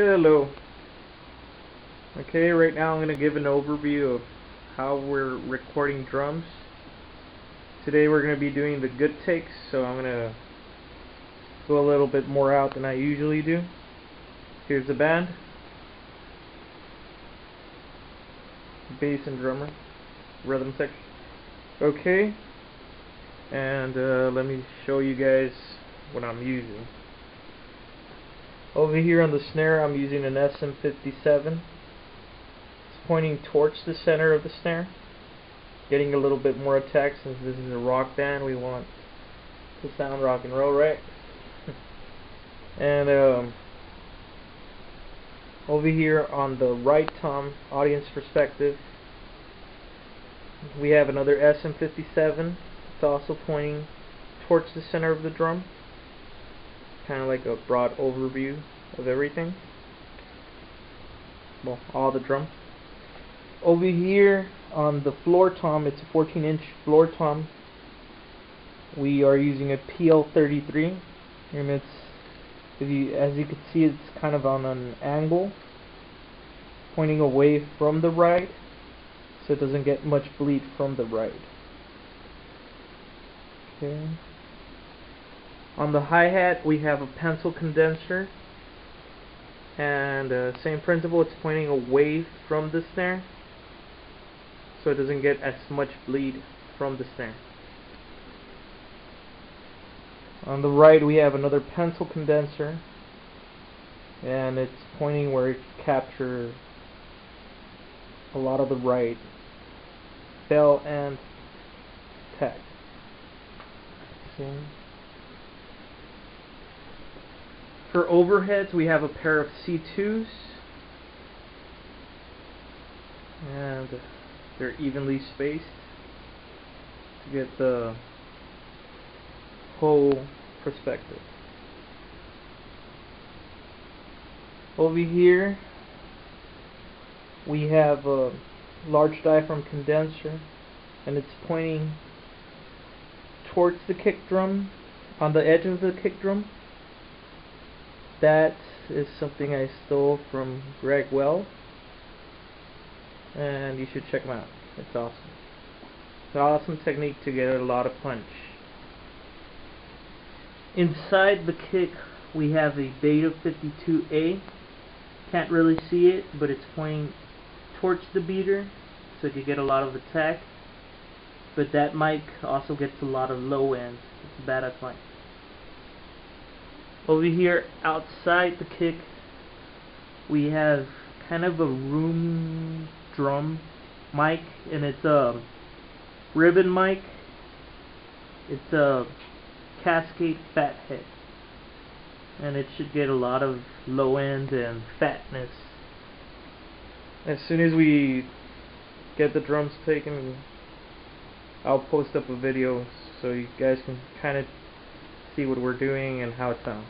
Hello. Okay, right now I'm going to give an overview of how we're recording drums. Today we're going to be doing the good takes, so I'm going to go a little bit more out than I usually do. Here's the band, bass and drummer, rhythm section. Okay, and let me show you guys what I'm using. Over here on the snare I'm using an SM57. It's pointing towards the center of the snare, getting a little bit more attack since this is a rock band. We want to sound rock and roll, right? And over here on the right tom, audience perspective, we have another SM57. It's also pointing towards the center of the drum, kind of like a broad overview of everything. Well, all the drum. Over here on the floor tom, it's a 14-inch floor tom. We are using a PL33, and it's, as you can see, it's kind of on an angle, pointing away from the ride, so it doesn't get much bleed from the ride. Okay. On the hi-hat we have a pencil condenser, and same principle, it's pointing away from the snare, so it doesn't get as much bleed from the snare. On the right we have another pencil condenser, and it's pointing where it captures a lot of the ride, bell and tech. See? For overheads we have a pair of C2s, and they're evenly spaced to get the whole perspective. Over here we have a large diaphragm condenser, and it's pointing towards the kick drum, on the edge of the kick drum. That is something I stole from Greg Well, and you should check him out. It's awesome. It's an awesome technique to get a lot of punch. Inside the kick we have a Beta 52A. Can't really see it, but it's pointing towards the beater, so you get a lot of attack. But that mic also gets a lot of low end. It's a badass mic. Over here outside the kick we have kind of a room drum mic, and it's a ribbon mic. It's a Cascade phatt head, and it should get a lot of low end and fatness. As soon as we get the drums taken, I'll post up a video so you guys can kind of see what we're doing and how it sounds.